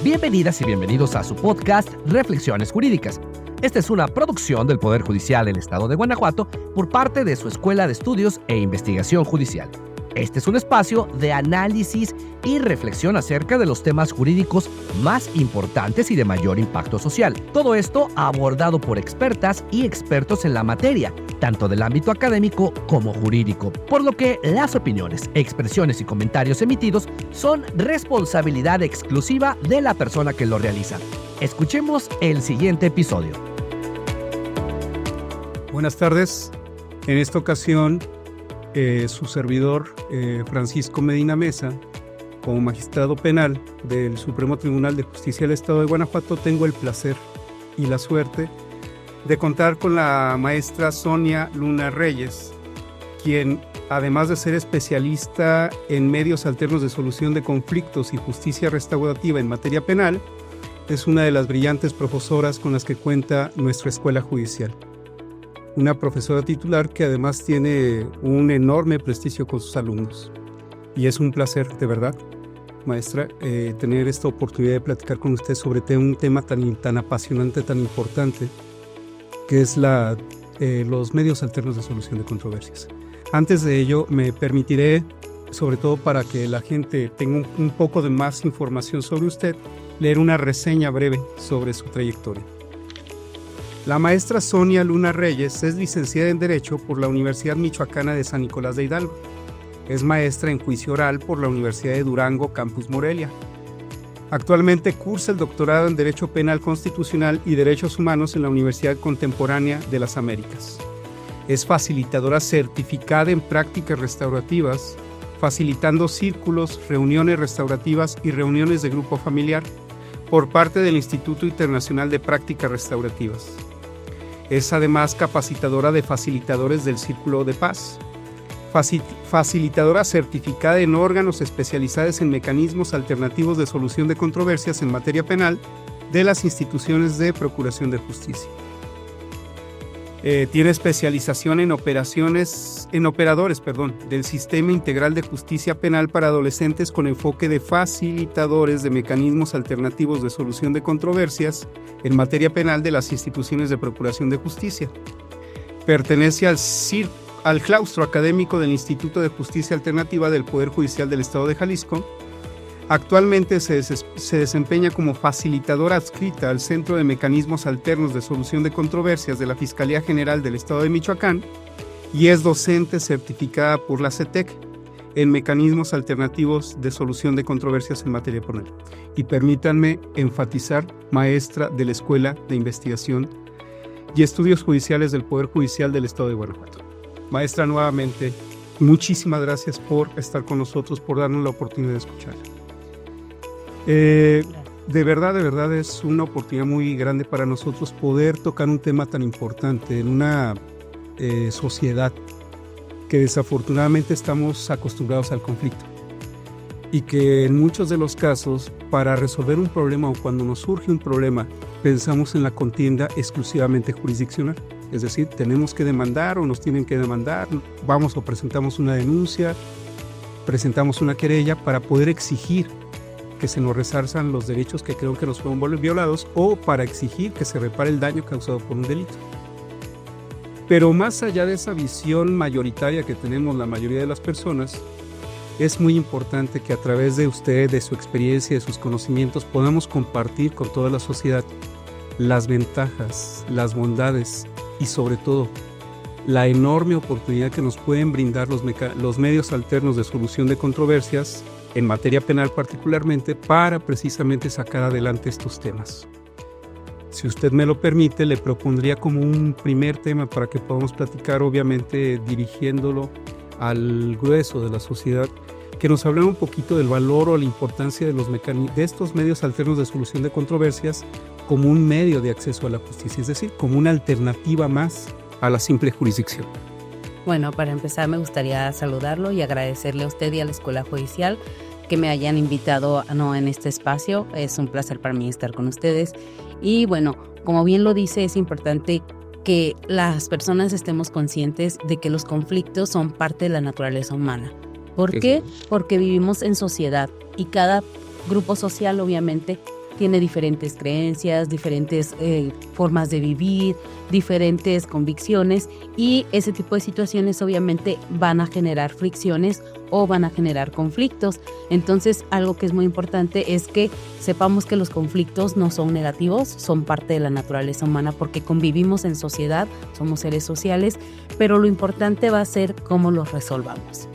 Bienvenidas y bienvenidos a su podcast Reflexiones Jurídicas. Esta es una producción del Poder Judicial del Estado de Guanajuato por parte de su Escuela de Estudios e Investigación Judicial. Este es un espacio de análisis y reflexión acerca de los temas jurídicos más importantes y de mayor impacto social. Todo esto abordado por expertas y expertos en la materia, tanto del ámbito académico como jurídico, por lo que las opiniones, expresiones y comentarios emitidos son responsabilidad exclusiva de la persona que lo realiza. Escuchemos el siguiente episodio. Buenas tardes. En esta ocasión, su servidor, Francisco Medina Mesa, como magistrado penal del Supremo Tribunal de Justicia del Estado de Guanajuato, tengo el placer y la suerte de contar con la maestra Sonia Luna Reyes, quien, además de ser especialista en medios alternos de solución de conflictos y justicia restaurativa en materia penal, es una de las brillantes profesoras con las que cuenta nuestra escuela judicial. Una profesora titular que además tiene un enorme prestigio con sus alumnos. Y es un placer, de verdad, maestra, tener esta oportunidad de platicar con usted sobre un tema tan apasionante, tan importante, que es los medios alternos de solución de controversias. Antes de ello, me permitiré, sobre todo para que la gente tenga un poco de más información sobre usted, leer una reseña breve sobre su trayectoria. La maestra Sonia Luna Reyes es licenciada en Derecho por la Universidad Michoacana de San Nicolás de Hidalgo. Es maestra en Juicio Oral por la Universidad de Durango, Campus Morelia. Actualmente cursa el doctorado en Derecho Penal Constitucional y Derechos Humanos en la Universidad Contemporánea de las Américas. Es facilitadora certificada en prácticas restaurativas, facilitando círculos, reuniones restaurativas y reuniones de grupo familiar por parte del Instituto Internacional de Prácticas Restaurativas. Es además capacitadora de facilitadores del Círculo de Paz, facilitadora certificada en órganos especializados en mecanismos alternativos de solución de controversias en materia penal de las instituciones de Procuración de Justicia. Tiene especialización en operadores del Sistema Integral de Justicia Penal para Adolescentes con enfoque de facilitadores de mecanismos alternativos de solución de controversias en materia penal de las instituciones de Procuración de Justicia. Pertenece al claustro académico del Instituto de Justicia Alternativa del Poder Judicial del Estado de Jalisco. Actualmente se desempeña como facilitadora adscrita al Centro de Mecanismos Alternos de Solución de Controversias de la Fiscalía General del Estado de Michoacán y es docente certificada por la CETEC en Mecanismos Alternativos de Solución de Controversias en materia penal. Y permítanme enfatizar, maestra de la Escuela de Investigación y Estudios Judiciales del Poder Judicial del Estado de Guanajuato. Maestra, nuevamente, muchísimas gracias por estar con nosotros, por darnos la oportunidad de escuchar. De verdad es una oportunidad muy grande para nosotros poder tocar un tema tan importante en una sociedad que desafortunadamente estamos acostumbrados al conflicto y que en muchos de los casos para resolver un problema o cuando nos surge un problema pensamos en la contienda exclusivamente jurisdiccional, es decir, tenemos que demandar o nos tienen que demandar, vamos o presentamos una denuncia, presentamos una querella para poder exigir que se nos resarzan los derechos que creo que nos fueron violados o para exigir que se repare el daño causado por un delito. Pero más allá de esa visión mayoritaria que tenemos la mayoría de las personas, es muy importante que a través de usted, de su experiencia, de sus conocimientos, podamos compartir con toda la sociedad las ventajas, las bondades y sobre todo la enorme oportunidad que nos pueden brindar los medios alternos de solución de controversias en materia penal particularmente, para precisamente sacar adelante estos temas. Si usted me lo permite, le propondría como un primer tema para que podamos platicar, obviamente dirigiéndolo al grueso de la sociedad, que nos hablara un poquito del valor o la importancia de estos medios alternos de solución de controversias como un medio de acceso a la justicia, es decir, como una alternativa más a la simple jurisdicción. Bueno, para empezar me gustaría saludarlo y agradecerle a usted y a la Escuela Judicial que me hayan invitado en este espacio. Es un placer para mí estar con ustedes. Y bueno, como bien lo dice, es importante que las personas estemos conscientes de que los conflictos son parte de la naturaleza humana. ¿Por qué? Porque vivimos en sociedad y cada grupo social obviamente tiene diferentes creencias, diferentes formas de vivir, diferentes convicciones, y ese tipo de situaciones obviamente van a generar fricciones o van a generar conflictos. Entonces, algo que es muy importante es que sepamos que los conflictos no son negativos, son parte de la naturaleza humana porque convivimos en sociedad, somos seres sociales, pero lo importante va a ser cómo los resolvamos.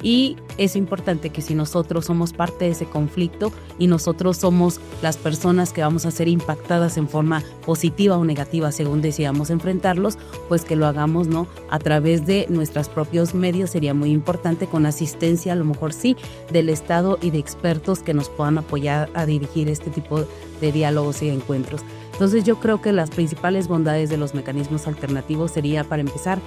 Y es importante que si nosotros somos parte de ese conflicto y nosotros somos las personas que vamos a ser impactadas en forma positiva o negativa según decidamos enfrentarlos, pues que lo hagamos, ¿no?, a través de nuestros propios medios. Sería muy importante, con asistencia a lo mejor sí del Estado y de expertos que nos puedan apoyar a dirigir este tipo de diálogos y encuentros. Entonces yo creo que las principales bondades de los mecanismos alternativos sería, para empezar,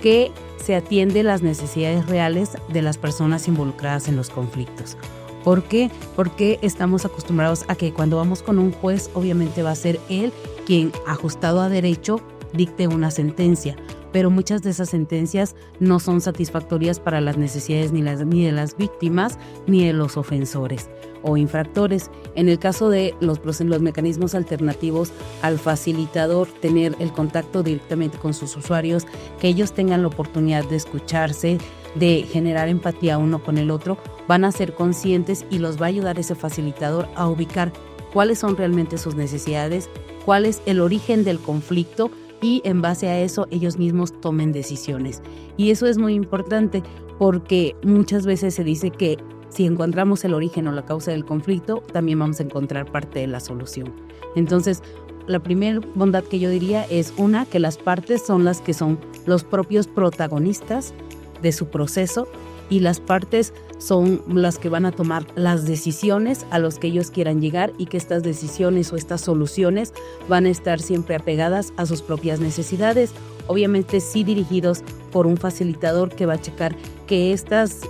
que se atiende las necesidades reales de las personas involucradas en los conflictos. ¿Por qué? Porque estamos acostumbrados a que cuando vamos con un juez, obviamente va a ser él quien, ajustado a derecho, dicte una sentencia, pero muchas de esas sentencias no son satisfactorias para las necesidades ni de las víctimas ni de los ofensores o infractores. En el caso de los mecanismos alternativos, al facilitador tener el contacto directamente con sus usuarios, que ellos tengan la oportunidad de escucharse, de generar empatía uno con el otro, van a ser conscientes y los va a ayudar ese facilitador a ubicar cuáles son realmente sus necesidades, cuál es el origen del conflicto, y en base a eso ellos mismos tomen decisiones. Y eso es muy importante porque muchas veces se dice que si encontramos el origen o la causa del conflicto, también vamos a encontrar parte de la solución. Entonces, la primera bondad que yo diría es que las partes son las que son los propios protagonistas de su proceso, y las partes son las que van a tomar las decisiones a los que ellos quieran llegar, y que estas decisiones o estas soluciones van a estar siempre apegadas a sus propias necesidades, obviamente sí dirigidos por un facilitador que va a checar que estas,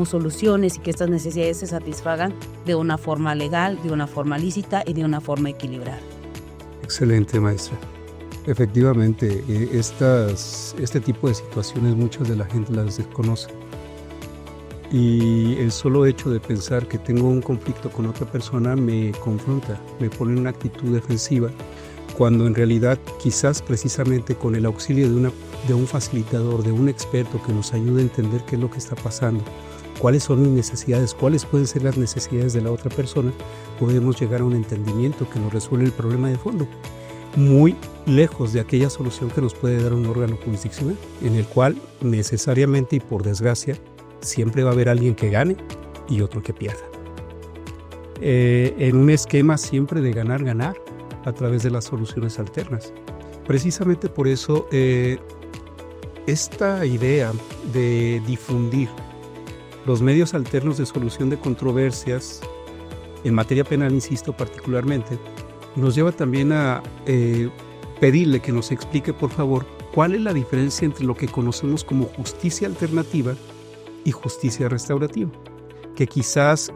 soluciones y que estas necesidades se satisfagan de una forma legal, de una forma lícita y de una forma equilibrada. Excelente, maestra. Efectivamente, este tipo de situaciones muchas de la gente las desconoce. Y el solo hecho de pensar que tengo un conflicto con otra persona me confronta, me pone en una actitud defensiva, cuando en realidad quizás precisamente con el auxilio de un facilitador, de un experto que nos ayude a entender qué es lo que está pasando, cuáles son mis necesidades, cuáles pueden ser las necesidades de la otra persona, podemos llegar a un entendimiento que nos resuelve el problema de fondo, muy lejos de aquella solución que nos puede dar un órgano jurisdiccional, en el cual necesariamente y por desgracia siempre va a haber alguien que gane y otro que pierda. En un esquema siempre de ganar a través de las soluciones alternas. Precisamente por eso esta idea de difundir los medios alternos de solución de controversias en materia penal, insisto, particularmente, nos lleva también a pedirle que nos explique, por favor, cuál es la diferencia entre lo que conocemos como justicia alternativa y justicia restaurativa, que quizás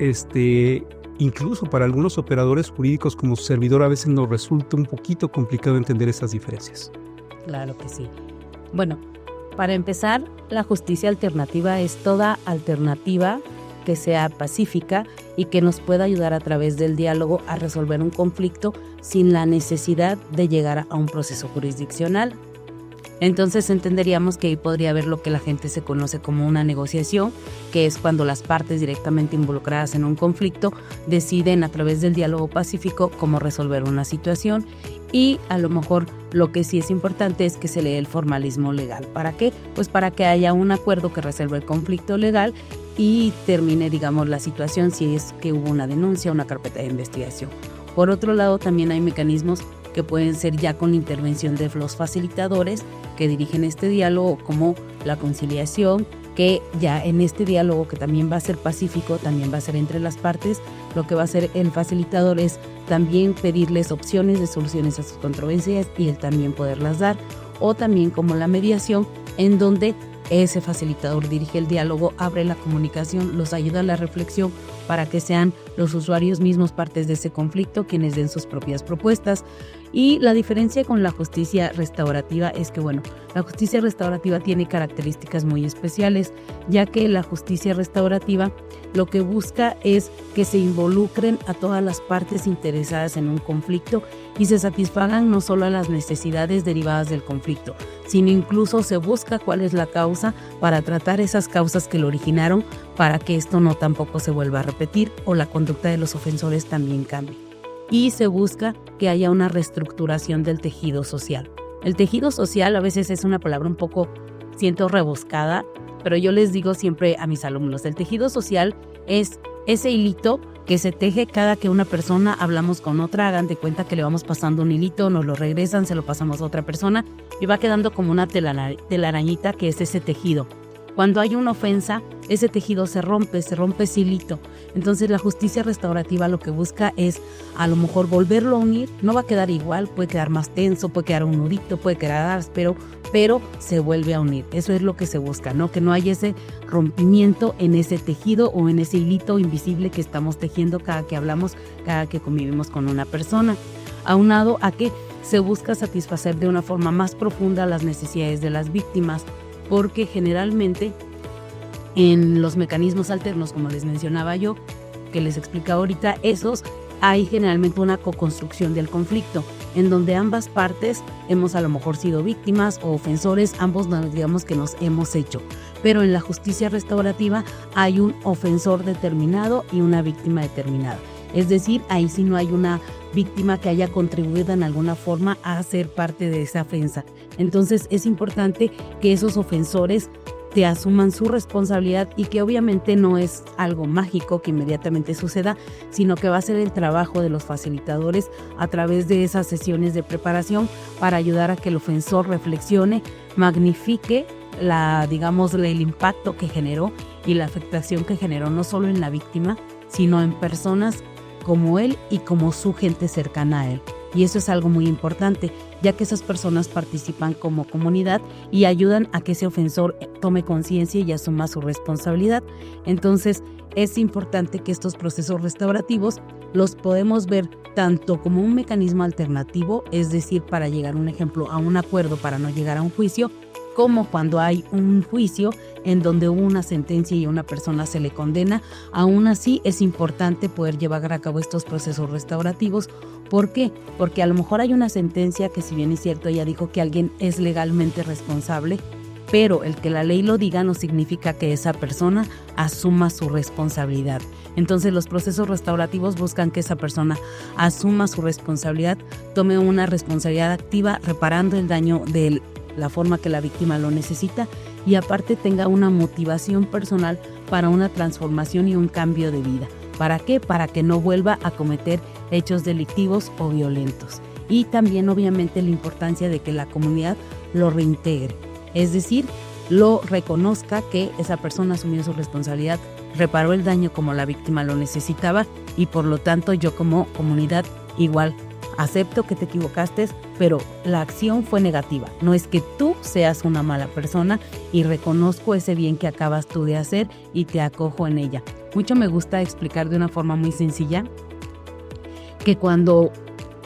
incluso para algunos operadores jurídicos como su servidor a veces nos resulta un poquito complicado entender esas diferencias. Claro que sí. Bueno, para empezar, la justicia alternativa es toda alternativa que sea pacífica y que nos pueda ayudar a través del diálogo a resolver un conflicto sin la necesidad de llegar a un proceso jurisdiccional. Entonces entenderíamos que ahí podría haber lo que la gente se conoce como una negociación, que es cuando las partes directamente involucradas en un conflicto deciden a través del diálogo pacífico cómo resolver una situación, y a lo mejor lo que sí es importante es que se lee el formalismo legal. ¿Para qué? Pues para que haya un acuerdo que resuelva el conflicto legal y termine, la situación si es que hubo una denuncia, una carpeta de investigación. Por otro lado, también hay mecanismos que pueden ser ya con la intervención de los facilitadores que dirigen este diálogo, como la conciliación, que ya en este diálogo, que también va a ser pacífico, también va a ser entre las partes, lo que va a hacer el facilitador es también pedirles opciones de soluciones a sus controversias y él también poderlas dar, o también como la mediación, en donde ese facilitador dirige el diálogo, abre la comunicación, los ayuda a la reflexión para que sean los usuarios mismos partes de ese conflicto, quienes den sus propias propuestas. Y la diferencia con la justicia restaurativa es que, la justicia restaurativa tiene características muy especiales, ya que la justicia restaurativa lo que busca es que se involucren a todas las partes interesadas en un conflicto y se satisfagan no solo las necesidades derivadas del conflicto, sino incluso se busca cuál es la causa para tratar esas causas que lo originaron, para que esto no tampoco se vuelva a repetir o la conducta de los ofensores también cambie. Y se busca que haya una reestructuración del tejido social. El tejido social a veces es una palabra un poco, siento, rebuscada, pero yo les digo siempre a mis alumnos, el tejido social es ese hilito que se teje cada que una persona hablamos con otra, hagan de cuenta que le vamos pasando un hilito, nos lo regresan, se lo pasamos a otra persona y va quedando como una telarañita que es ese tejido. Cuando hay una ofensa, ese tejido se rompe ese hilito. Entonces la justicia restaurativa lo que busca es a lo mejor volverlo a unir. No va a quedar igual, puede quedar más tenso, puede quedar un nudito, puede quedar áspero, pero se vuelve a unir. Eso es lo que se busca, ¿no? Que no haya ese rompimiento en ese tejido o en ese hilito invisible que estamos tejiendo cada que hablamos, cada que convivimos con una persona. Aunado a que se busca satisfacer de una forma más profunda las necesidades de las víctimas, porque generalmente en los mecanismos alternos, como les mencionaba yo, que les explicaba ahorita, esos hay generalmente una co-construcción del conflicto, en donde ambas partes hemos a lo mejor sido víctimas o ofensores, ambos digamos que nos hemos hecho. Pero en la justicia restaurativa hay un ofensor determinado y una víctima determinada. Es decir, ahí sí no hay una víctima que haya contribuido en alguna forma a ser parte de esa ofensa. Entonces es importante que esos ofensores te asuman su responsabilidad y que obviamente no es algo mágico que inmediatamente suceda, sino que va a ser el trabajo de los facilitadores a través de esas sesiones de preparación para ayudar a que el ofensor reflexione, magnifique el impacto que generó y la afectación que generó no solo en la víctima, sino en personas como él y como su gente cercana a él. Y eso es algo muy importante, ya que esas personas participan como comunidad y ayudan a que ese ofensor tome conciencia y asuma su responsabilidad. Entonces, es importante que estos procesos restaurativos los podemos ver tanto como un mecanismo alternativo, es decir, para llegar, un ejemplo, a un acuerdo para no llegar a un juicio, como cuando hay un juicio en donde hubo una sentencia y a una persona se le condena. Aún así es importante poder llevar a cabo estos procesos restaurativos. ¿Por qué? Porque a lo mejor hay una sentencia que, si bien es cierto, ella dijo que alguien es legalmente responsable, pero el que la ley lo diga no significa que esa persona asuma su responsabilidad. Entonces los procesos restaurativos buscan que esa persona asuma su responsabilidad, tome una responsabilidad activa, reparando el daño de la forma que la víctima lo necesita y aparte tenga una motivación personal para una transformación y un cambio de vida. ¿Para qué? Para que no vuelva a cometer hechos delictivos o violentos. Y también obviamente la importancia de que la comunidad lo reintegre, es decir, lo reconozca que esa persona asumió su responsabilidad, reparó el daño como la víctima lo necesitaba y por lo tanto yo como comunidad igual acepto que te equivocaste, pero la acción fue negativa. No es que tú seas una mala persona y reconozco ese bien que acabas tú de hacer y te acojo en ella. Mucho me gusta explicar de una forma muy sencilla que cuando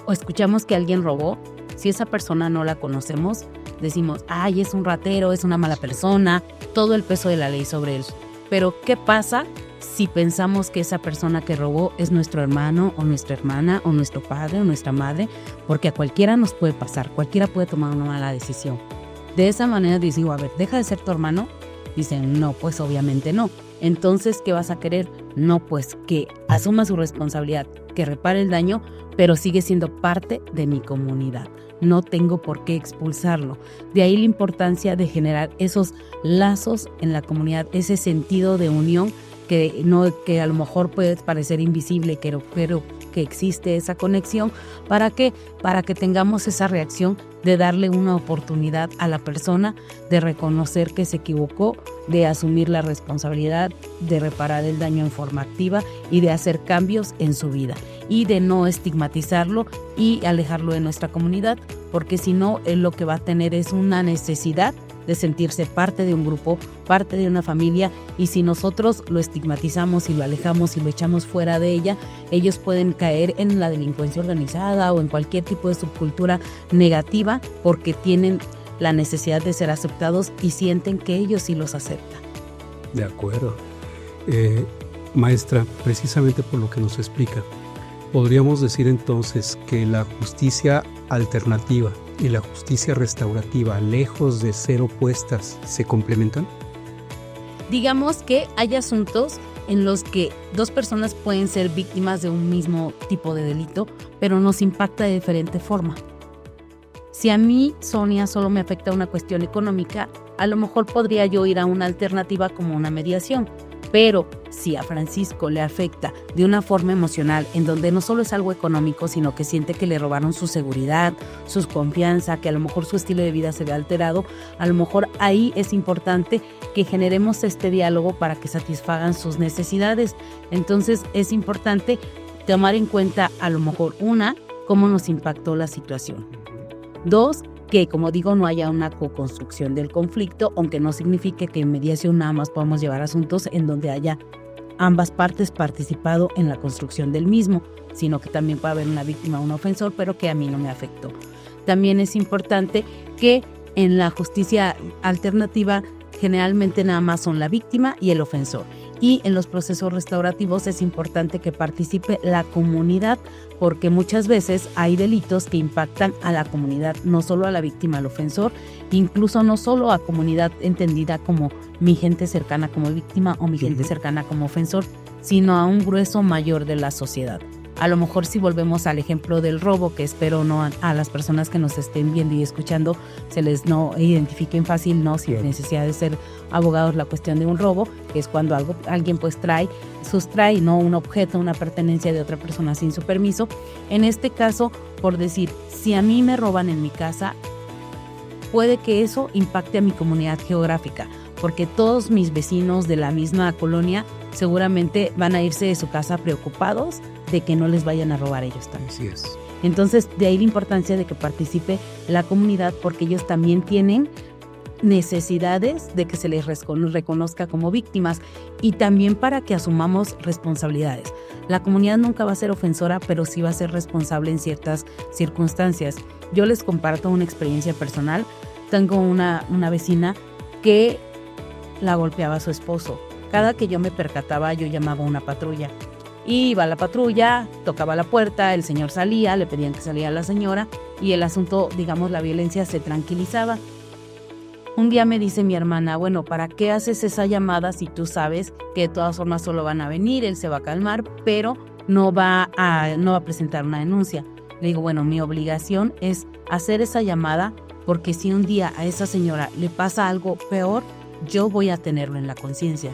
escuchamos que alguien robó, si esa persona no la conocemos, decimos, ay, es un ratero, es una mala persona, todo el peso de la ley sobre él. Pero ¿qué pasa si pensamos que esa persona que robó es nuestro hermano o nuestra hermana o nuestro padre o nuestra madre? Porque a cualquiera nos puede pasar, cualquiera puede tomar una mala decisión. De esa manera digo, a ver, ¿deja de ser tu hermano? Dicen, no, pues obviamente no. Entonces, ¿qué vas a querer? No, pues que asuma su responsabilidad, que repare el daño, pero sigue siendo parte de mi comunidad. No tengo por qué expulsarlo. De ahí la importancia de generar esos lazos en la comunidad, ese sentido de unión que a lo mejor puede parecer invisible, pero que existe esa conexión. ¿Para qué? Para que tengamos esa reacción de darle una oportunidad a la persona de reconocer que se equivocó, de asumir la responsabilidad, de reparar el daño en forma activa y de hacer cambios en su vida y de no estigmatizarlo y alejarlo de nuestra comunidad, porque si no, él lo que va a tener es una necesidad de sentirse parte de un grupo, parte de una familia, y si nosotros lo estigmatizamos y lo alejamos y lo echamos fuera de ella, ellos pueden caer en la delincuencia organizada o en cualquier tipo de subcultura negativa porque tienen la necesidad de ser aceptados y sienten que ellos sí los aceptan. De acuerdo. Maestra, precisamente por lo que nos explica, ¿podríamos decir entonces que la justicia alternativa y la justicia restaurativa, lejos de ser opuestas, se complementan? Digamos que hay asuntos en los que dos personas pueden ser víctimas de un mismo tipo de delito, pero nos impacta de diferente forma. Si a mí, Sonia, solo me afecta una cuestión económica, a lo mejor podría yo ir a una alternativa como una mediación. Pero si a Francisco le afecta de una forma emocional, en donde no solo es algo económico, sino que siente que le robaron su seguridad, su confianza, que a lo mejor su estilo de vida se ve alterado, a lo mejor ahí es importante que generemos este diálogo para que satisfagan sus necesidades. Entonces es importante tomar en cuenta a lo mejor cómo nos impactó la situación. 2, que como digo no haya una co-construcción del conflicto, aunque no signifique que en mediación nada más podamos llevar asuntos en donde haya ambas partes participado en la construcción del mismo, sino que también puede haber una víctima o un ofensor, pero que a mí no me afectó. También es importante que en la justicia alternativa generalmente nada más son la víctima y el ofensor. Y en los procesos restaurativos es importante que participe la comunidad, porque muchas veces hay delitos que impactan a la comunidad, no solo a la víctima, al ofensor, incluso no solo a comunidad entendida como mi gente cercana como víctima o mi gente cercana como ofensor, sino a un grueso mayor de la sociedad. A lo mejor si volvemos al ejemplo del robo, que espero no a las personas que nos estén viendo y escuchando se les no identifiquen fácil, no sin necesidad de ser abogados, la cuestión de un robo, que es cuando alguien pues sustrae no un objeto, una pertenencia de otra persona sin su permiso. En este caso, por decir, si a mí me roban en mi casa, puede que eso impacte a mi comunidad geográfica, porque todos mis vecinos de la misma colonia seguramente van a irse de su casa preocupados de que no les vayan a robar ellos también. Así es. Entonces, de ahí la importancia de que participe la comunidad, porque ellos también tienen necesidades de que se les reconozca como víctimas y también para que asumamos responsabilidades. La comunidad nunca va a ser ofensora, pero sí va a ser responsable en ciertas circunstancias. Yo les comparto una experiencia personal. Tengo una vecina que la golpeaba a su esposo. Cada que yo me percataba, yo llamaba a una patrulla. Iba a la patrulla, tocaba la puerta, el señor salía, le pedían que saliera la señora y el asunto, digamos, la violencia se tranquilizaba. Un día me dice mi hermana, bueno, ¿para qué haces esa llamada si tú sabes que de todas formas solo van a venir, él se va a calmar, pero no va a presentar una denuncia? Le digo, bueno, mi obligación es hacer esa llamada porque si un día a esa señora le pasa algo peor, yo voy a tenerlo en la conciencia.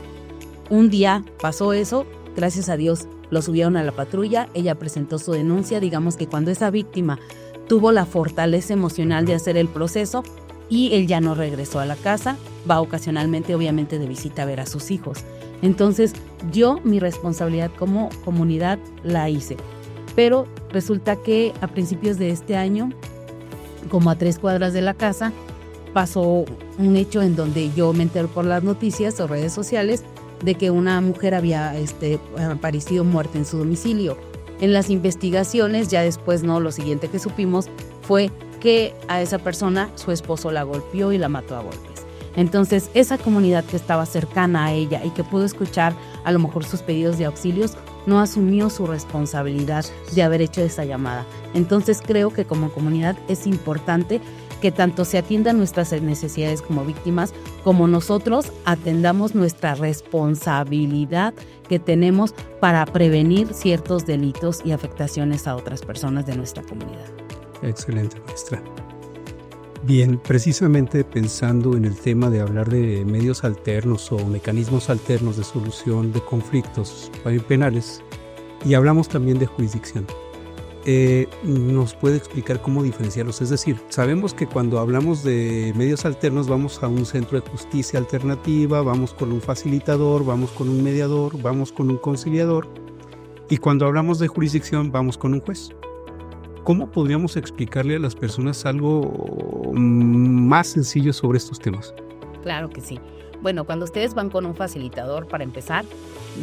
Un día pasó eso, gracias a Dios lo subieron a la patrulla, ella presentó su denuncia. Digamos que cuando esa víctima tuvo la fortaleza emocional de hacer el proceso y él ya no regresó a la casa, va ocasionalmente obviamente de visita a ver a sus hijos. Entonces yo mi responsabilidad como comunidad la hice, pero resulta que a principios de este año, como a 3 cuadras de la casa, pasó un hecho en donde yo me enteré por las noticias o redes sociales de que una mujer había aparecido muerta en su domicilio. En las investigaciones, ya después lo siguiente que supimos fue que a esa persona su esposo la golpeó y la mató a golpes. Entonces, esa comunidad que estaba cercana a ella y que pudo escuchar a lo mejor sus pedidos de auxilios, no asumió su responsabilidad de haber hecho esa llamada. Entonces, creo que como comunidad es importante que tanto se atiendan nuestras necesidades como víctimas, como nosotros atendamos nuestra responsabilidad que tenemos para prevenir ciertos delitos y afectaciones a otras personas de nuestra comunidad. Excelente, maestra. Bien, precisamente pensando en el tema de hablar de medios alternos o mecanismos alternos de solución de conflictos penales, y hablamos también de jurisdicción. ¿Nos puede explicar cómo diferenciarlos? Es decir, sabemos que cuando hablamos de medios alternos vamos a un centro de justicia alternativa, vamos con un facilitador, vamos con un mediador, vamos con un conciliador, y cuando hablamos de jurisdicción vamos con un juez. ¿Cómo podríamos explicarle a las personas algo más sencillo sobre estos temas? Claro que sí. Bueno, cuando ustedes van con un facilitador, para empezar,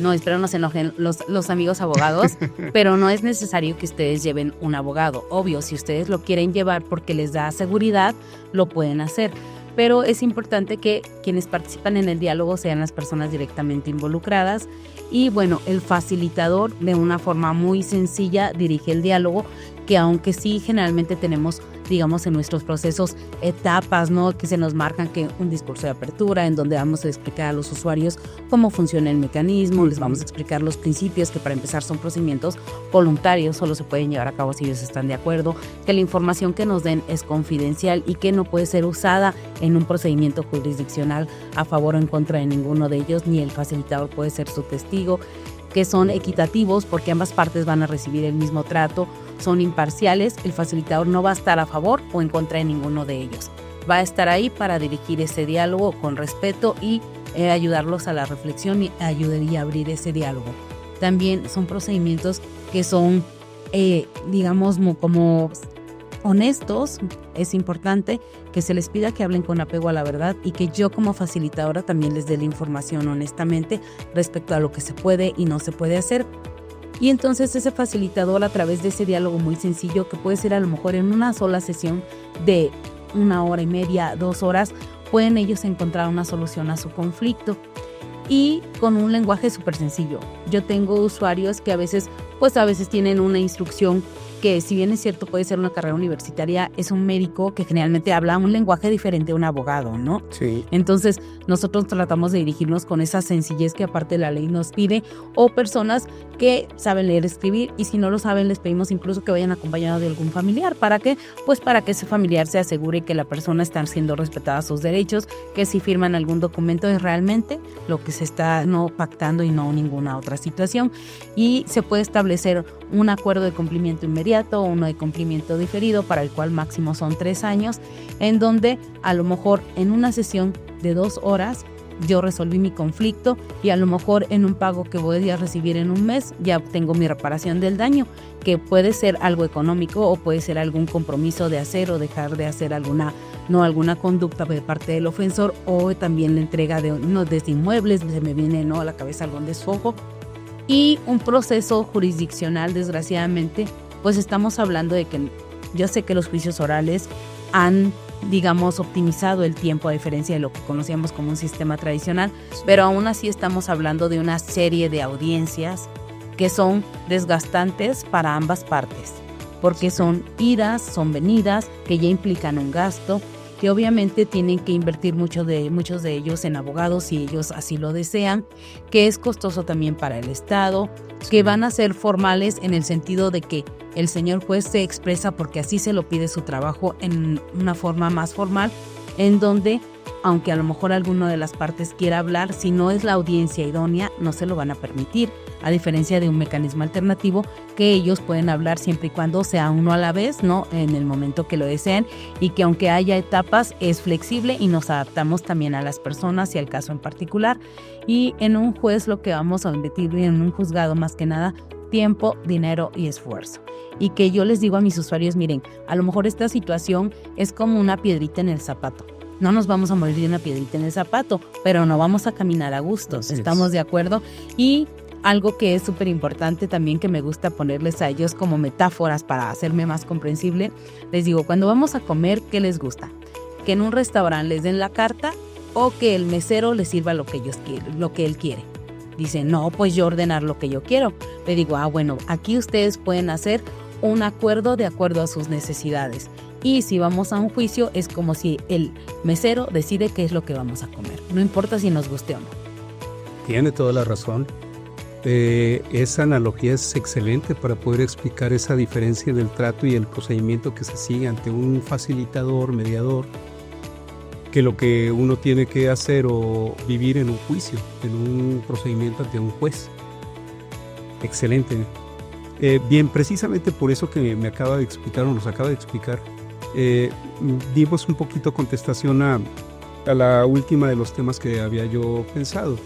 no espero no se enojen los amigos abogados, pero no es necesario que ustedes lleven un abogado. Obvio, si ustedes lo quieren llevar porque les da seguridad, lo pueden hacer. Pero es importante que quienes participan en el diálogo sean las personas directamente involucradas. Y bueno, el facilitador de una forma muy sencilla dirige el diálogo, que aunque sí generalmente tenemos, digamos, en nuestros procesos etapas, ¿no? Que se nos marcan, que un discurso de apertura en donde vamos a explicar a los usuarios cómo funciona el mecanismo, les vamos a explicar los principios, que para empezar son procedimientos voluntarios, solo se pueden llevar a cabo si ellos están de acuerdo, que la información que nos den es confidencial y que no puede ser usada en un procedimiento jurisdiccional a favor o en contra de ninguno de ellos, ni el facilitador puede ser su testigo, que son equitativos porque ambas partes van a recibir el mismo trato, son imparciales, el facilitador no va a estar a favor o en contra de ninguno de ellos. Va a estar ahí para dirigir ese diálogo con respeto y ayudarlos a la reflexión y ayudaría a abrir ese diálogo. También son procedimientos que son, digamos, como honestos. Es importante que se les pida que hablen con apego a la verdad y que yo como facilitadora también les dé la información honestamente respecto a lo que se puede y no se puede hacer. Y entonces ese facilitador, a través de ese diálogo muy sencillo, que puede ser a lo mejor en una sola sesión de 1 hora y media, 2 horas, pueden ellos encontrar una solución a su conflicto. Y con un lenguaje súper sencillo. Yo tengo usuarios que a veces tienen una instrucción que, si bien es cierto, puede ser una carrera universitaria, es un médico que generalmente habla un lenguaje diferente a un abogado, ¿no? Sí. Entonces, nosotros tratamos de dirigirnos con esa sencillez que aparte la ley nos pide, o personas que saben leer y escribir, y si no lo saben, les pedimos incluso que vayan acompañados de algún familiar. ¿Para qué? Pues para que ese familiar se asegure que la persona está siendo respetada sus derechos, que si firman algún documento es realmente lo que se está pactando y no ninguna otra situación. Y se puede establecer un acuerdo de cumplimiento inmediato o uno de cumplimiento diferido, para el cual máximo son 3 años, en donde a lo mejor en una sesión de 2 horas yo resolví mi conflicto y a lo mejor en un pago que voy a recibir en un mes ya obtengo mi reparación del daño, que puede ser algo económico o puede ser algún compromiso de hacer o dejar de hacer alguna conducta de parte del ofensor, o también la entrega de inmuebles, se me viene a la cabeza algún despojo. Y un proceso jurisdiccional, desgraciadamente, pues estamos hablando de que yo sé que los juicios orales han, digamos, optimizado el tiempo a diferencia de lo que conocíamos como un sistema tradicional, pero aún así estamos hablando de una serie de audiencias que son desgastantes para ambas partes, porque son idas, son venidas, que ya implican un gasto, que obviamente tienen que invertir muchos de ellos en abogados si ellos así lo desean, que es costoso también para el Estado, que van a ser formales en el sentido de que el señor juez se expresa porque así se lo pide su trabajo en una forma más formal, en donde, aunque a lo mejor alguna de las partes quiera hablar, si no es la audiencia idónea, no se lo van a permitir, a diferencia de un mecanismo alternativo que ellos pueden hablar siempre y cuando sea uno a la vez, ¿no? En el momento que lo deseen, y que aunque haya etapas es flexible y nos adaptamos también a las personas y al caso en particular. Y en un juez lo que vamos a invertir, en un juzgado más que nada, tiempo, dinero y esfuerzo. Y que yo les digo a mis usuarios, miren, a lo mejor esta situación es como una piedrita en el zapato. No nos vamos a morir de una piedrita en el zapato, pero no vamos a caminar a gusto. ¿Estamos de acuerdo? Y algo que es súper importante también, que me gusta ponerles a ellos como metáforas para hacerme más comprensible, les digo, cuando vamos a comer, ¿qué les gusta? ¿Que en un restaurante les den la carta o que el mesero les sirva lo que ellos quieren, lo que él quiere? Dicen, no, pues yo ordenar lo que yo quiero. Le digo, bueno, aquí ustedes pueden hacer un acuerdo de acuerdo a sus necesidades. Y si vamos a un juicio, es como si el mesero decide qué es lo que vamos a comer. No importa si nos guste o no. Tiene toda la razón. Esa analogía es excelente para poder explicar esa diferencia del trato y el procedimiento que se sigue ante un facilitador, mediador, que lo que uno tiene que hacer o vivir en un juicio, en un procedimiento ante un juez. Excelente. Bien, precisamente por eso que me acaba de explicar o nos acaba de explicar, dimos un poquito contestación a la última de los temas que había yo pensado.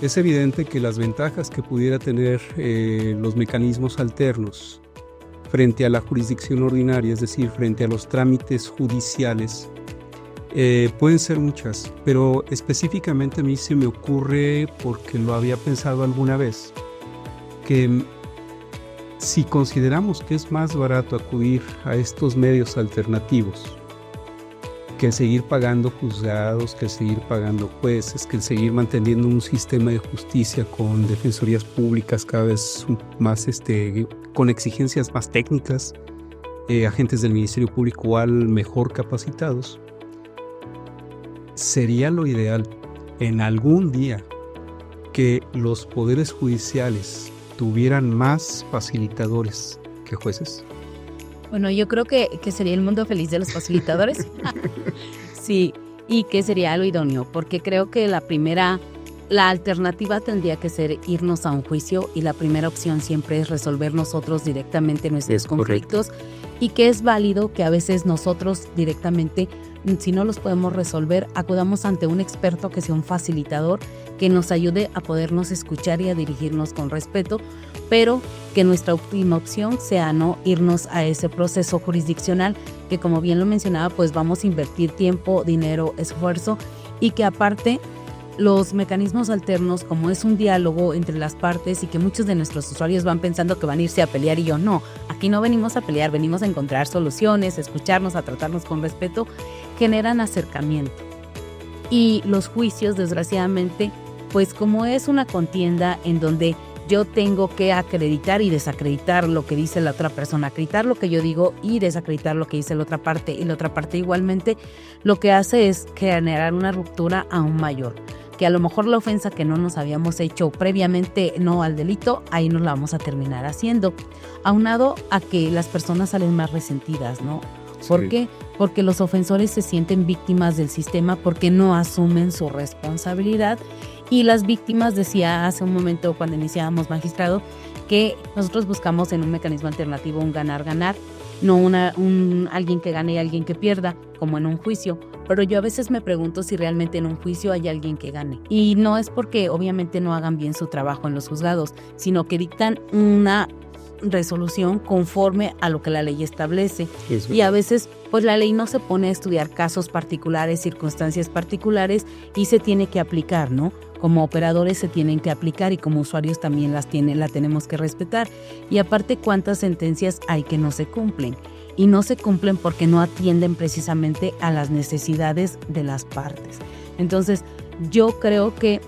Es evidente que las ventajas que pudiera tener los mecanismos alternos frente a la jurisdicción ordinaria, es decir, frente a los trámites judiciales, Pueden ser muchas, pero específicamente a mí se me ocurre, porque lo había pensado alguna vez, que si consideramos que es más barato acudir a estos medios alternativos que seguir pagando juzgados, que seguir pagando jueces, que seguir manteniendo un sistema de justicia con defensorías públicas cada vez más con exigencias más técnicas, agentes del Ministerio Público igual mejor capacitados, sería lo ideal en algún día que los poderes judiciales tuvieran más facilitadores que jueces. Bueno, yo creo que sería el mundo feliz de los facilitadores. Sí, y que sería lo idóneo, porque creo que la alternativa tendría que ser irnos a un juicio, y la primera opción siempre es resolver nosotros directamente nuestros conflictos, y que es válido que a veces nosotros directamente, si no los podemos resolver, acudamos ante un experto que sea un facilitador, que nos ayude a podernos escuchar y a dirigirnos con respeto, pero que nuestra última opción sea no irnos a ese proceso jurisdiccional, que como bien lo mencionaba, pues vamos a invertir tiempo, dinero, esfuerzo, y que aparte los mecanismos alternos, como es un diálogo entre las partes y que muchos de nuestros usuarios van pensando que van a irse a pelear, y yo no, aquí no venimos a pelear, venimos a encontrar soluciones, a escucharnos, a tratarnos con respeto, generan acercamiento. Y los juicios, desgraciadamente, pues como es una contienda en donde yo tengo que acreditar y desacreditar lo que dice la otra persona, acreditar lo que yo digo y desacreditar lo que dice la otra parte, y la otra parte igualmente, lo que hace es generar una ruptura aún mayor, que a lo mejor la ofensa que no nos habíamos hecho previamente, no al delito, ahí nos la vamos a terminar haciendo, aunado a que las personas salen más resentidas, ¿no? ¿Por qué? Porque los ofensores se sienten víctimas del sistema porque no asumen su responsabilidad, y las víctimas, decía hace un momento cuando iniciábamos, magistrado, que nosotros buscamos en un mecanismo alternativo un ganar-ganar, no alguien que gane y alguien que pierda, como en un juicio. Pero yo a veces me pregunto si realmente en un juicio hay alguien que gane. Y no es porque obviamente no hagan bien su trabajo en los juzgados, sino que dictan una resolución conforme a lo que la ley establece. Eso. Y a veces pues la ley no se pone a estudiar casos particulares, circunstancias particulares, y se tiene que aplicar, ¿no? Como operadores se tienen que aplicar, y como usuarios también la tenemos que respetar. Y aparte, ¿cuántas sentencias hay que no se cumplen? Y no se cumplen porque no atienden precisamente a las necesidades de las partes. Entonces, yo creo que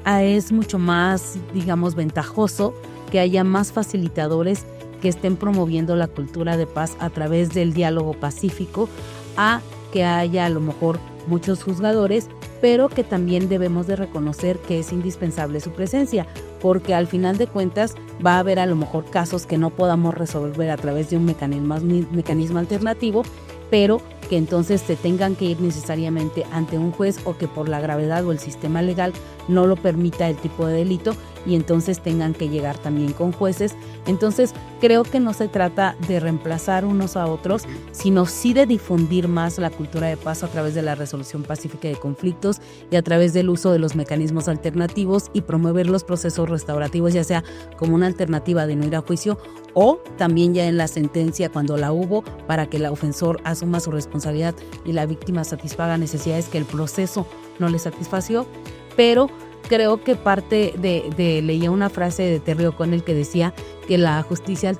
es mucho más, digamos, ventajoso que haya más facilitadores que estén promoviendo la cultura de paz a través del diálogo pacífico, a que haya a lo mejor muchos juzgadores, pero que también debemos de reconocer que es indispensable su presencia, porque al final de cuentas va a haber a lo mejor casos que no podamos resolver a través de un mecanismo alternativo, pero que entonces se tengan que ir necesariamente ante un juez, o que por la gravedad o el sistema legal no lo permita el tipo de delito, y entonces tengan que llegar también con jueces. Entonces creo que no se trata de reemplazar unos a otros, sino sí de difundir más la cultura de paz a través de la resolución pacífica de conflictos y a través del uso de los mecanismos alternativos, y promover los procesos restaurativos, ya sea como una alternativa de no ir a juicio, o también ya en la sentencia cuando la hubo, para que el ofensor asuma su responsabilidad y la víctima satisfaga necesidades que el proceso no le satisfació. Pero creo que leía una frase de Terry O'Connell que decía que la justicia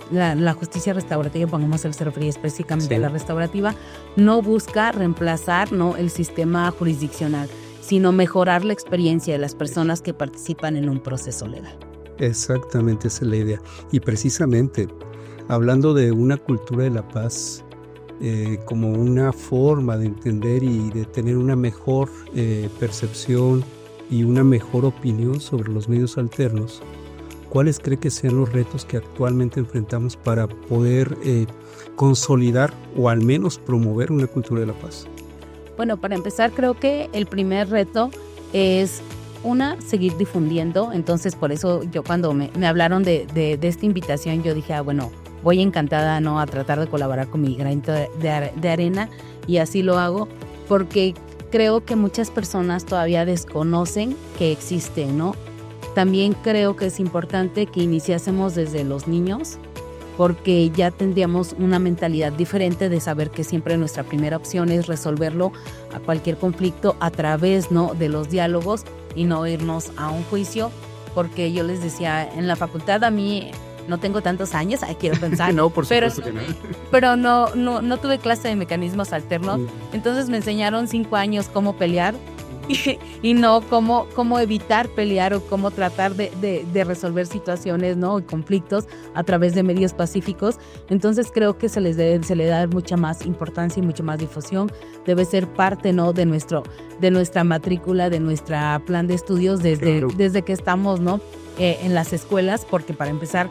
restaurativa, pongamos el se refería específicamente a la restaurativa, no busca reemplazar, ¿no?, el sistema jurisdiccional, sino mejorar la experiencia de las personas que participan en un proceso legal. Exactamente, esa es la idea. Y precisamente, hablando de una cultura de la paz, como una forma de entender y de tener una mejor percepción y una mejor opinión sobre los medios alternos, ¿cuáles cree que sean los retos que actualmente enfrentamos para poder consolidar o al menos promover una cultura de la paz? Bueno, para empezar, creo que el primer reto es seguir difundiendo. Entonces, por eso yo cuando me hablaron de esta invitación, yo dije, bueno, voy encantada, ¿no?, a tratar de colaborar con mi granito de arena, y así lo hago, porque creo que muchas personas todavía desconocen que existe, ¿no? También creo que es importante que iniciásemos desde los niños porque ya tendríamos una mentalidad diferente de saber que siempre nuestra primera opción es resolverlo a cualquier conflicto a través, ¿no?, de los diálogos y no irnos a un juicio, porque yo les decía, en la facultad a mí no tengo tantos años, quiero pensar, no, por supuesto que no. Pero no tuve clase de mecanismos alternos, entonces me enseñaron 5 años cómo pelear y no cómo evitar pelear o cómo tratar de resolver situaciones, ¿no?, y conflictos a través de medios pacíficos. Entonces creo que se le da mucha más importancia y mucha más difusión. Debe ser parte, ¿no?, de nuestra matrícula, de nuestro plan de estudios desde que estamos, ¿no?, en las escuelas, porque para empezar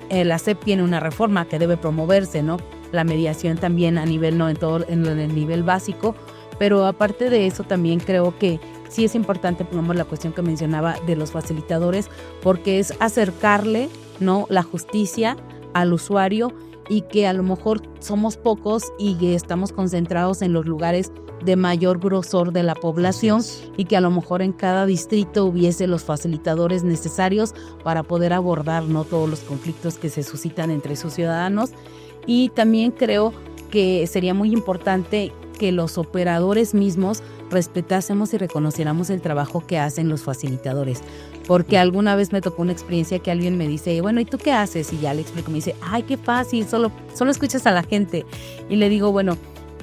la SEP tiene una reforma que debe promoverse, ¿no?, la mediación también a nivel, ¿no?, en el nivel básico. Pero aparte de eso también creo que sí es importante, pongamos la cuestión que mencionaba de los facilitadores, porque es acercarle, ¿no?, la justicia al usuario, y que a lo mejor somos pocos y que estamos concentrados en los lugares de mayor grosor de la población, y que a lo mejor en cada distrito hubiese los facilitadores necesarios para poder abordar, ¿no?, todos los conflictos que se suscitan entre sus ciudadanos. Y también creo que sería muy importante que los operadores mismos respetásemos y reconociéramos el trabajo que hacen los facilitadores, porque alguna vez me tocó una experiencia que alguien me dice, bueno, ¿y tú qué haces? Y ya le explico, me dice, ay, qué fácil, solo escuchas a la gente. Y le digo, bueno,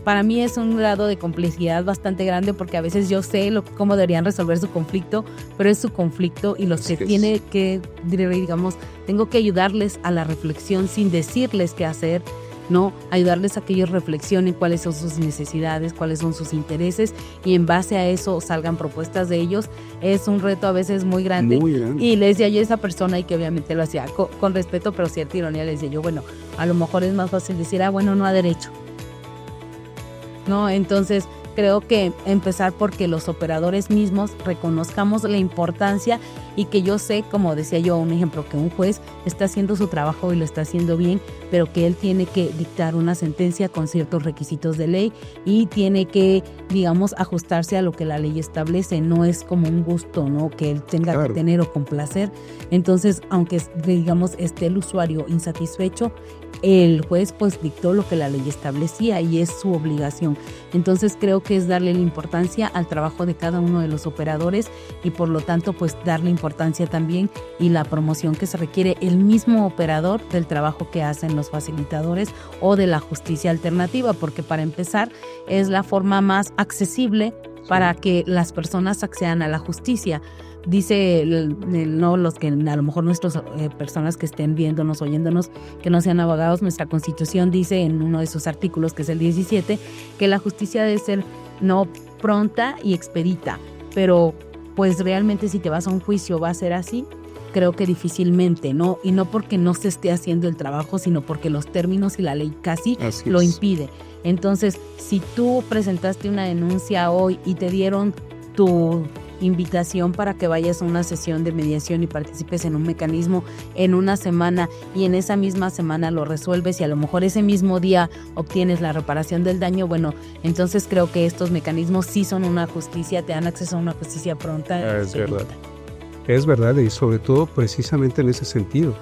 para mí es un grado de complejidad bastante grande, porque a veces yo sé cómo deberían resolver su conflicto, pero es su conflicto, y los que tiene que, digamos, tengo que ayudarles a la reflexión sin decirles qué hacer, ¿no? Ayudarles a que ellos reflexionen cuáles son sus necesidades, cuáles son sus intereses, y en base a eso salgan propuestas de ellos. Es un reto a veces muy grande. Muy grande. Y le decía yo a esa persona, y que obviamente lo hacía con respeto, pero cierta ironía, le decía yo, bueno, a lo mejor es más fácil decir, bueno, no a derecho, ¿no? Entonces creo que empezar porque los operadores mismos reconozcamos la importancia, y que yo sé, como decía yo, un ejemplo, que un juez está haciendo su trabajo y lo está haciendo bien, pero que él tiene que dictar una sentencia con ciertos requisitos de ley, y tiene que, digamos, ajustarse a lo que la ley establece. No es como un gusto, ¿no?, que él tenga que tener o complacer. Entonces, aunque, digamos, esté el usuario insatisfecho, el juez pues dictó lo que la ley establecía, y es su obligación. Entonces creo que es darle la importancia al trabajo de cada uno de los operadores, y por lo tanto pues darle importancia también y la promoción que se requiere el mismo operador del trabajo que hacen los facilitadores o de la justicia alternativa, porque para empezar es la forma más accesible para que las personas accedan a la justicia. Dice, no los que a lo mejor nuestras personas que estén viéndonos, oyéndonos, que no sean abogados, nuestra Constitución dice en uno de sus artículos, que es el 17, que la justicia debe ser no pronta y expedita, pero pues realmente si te vas a un juicio va a ser así. Creo que difícilmente, ¿no? Y no porque no se esté haciendo el trabajo, sino porque los términos y la ley casi lo impide. Entonces, si tú presentaste una denuncia hoy y te dieron tu invitación para que vayas a una sesión de mediación y participes en un mecanismo en una semana, y en esa misma semana lo resuelves, y a lo mejor ese mismo día obtienes la reparación del daño, bueno, entonces creo que estos mecanismos sí son una justicia, te dan acceso a una justicia pronta. Es verdad. Es verdad, y sobre todo precisamente en ese sentido.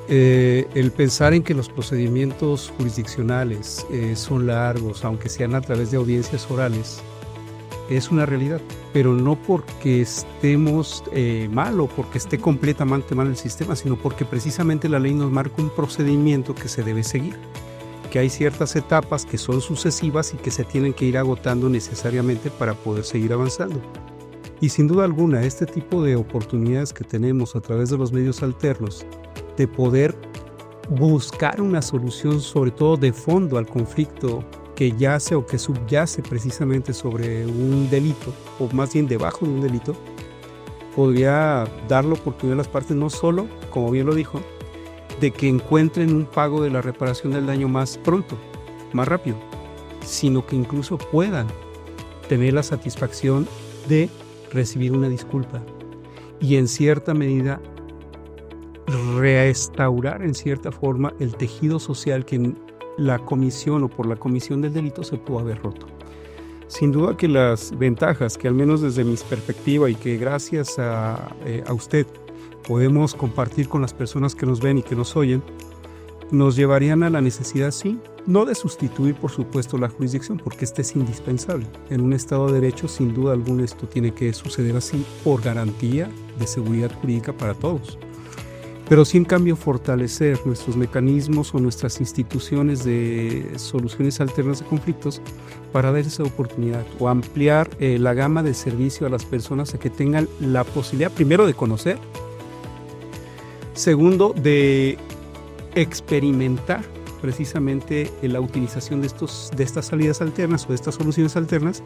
El pensar en que los procedimientos jurisdiccionales son largos, aunque sean a través de audiencias orales, es una realidad, pero no porque estemos mal o porque esté completamente mal el sistema, sino porque precisamente la ley nos marca un procedimiento que se debe seguir, que hay ciertas etapas que son sucesivas y que se tienen que ir agotando necesariamente para poder seguir avanzando. Y sin duda alguna, este tipo de oportunidades que tenemos a través de los medios alternos, de poder buscar una solución, sobre todo de fondo, al conflicto que yace o que subyace precisamente sobre un delito, o más bien debajo de un delito, podría dar la oportunidad a las partes no solo, como bien lo dijo, de que encuentren un pago de la reparación del daño más pronto, más rápido, sino que incluso puedan tener la satisfacción de recibir una disculpa y en cierta medida restaurar en cierta forma el tejido social que en la comisión o por la comisión del delito se pudo haber roto. Sin duda que las ventajas que al menos desde mi perspectiva y que gracias a usted podemos compartir con las personas que nos ven y que nos oyen, nos llevarían a la necesidad, sí, no de sustituir, por supuesto, la jurisdicción, porque esta es indispensable. En un Estado de Derecho, sin duda alguna, esto tiene que suceder así por garantía de seguridad jurídica para todos. Pero sí, en cambio, fortalecer nuestros mecanismos o nuestras instituciones de soluciones alternas de conflictos para dar esa oportunidad o ampliar la gama de servicio a las personas a que tengan la posibilidad, primero, de conocer, segundo, de experimentar precisamente la utilización de estas salidas alternas o de estas soluciones alternas,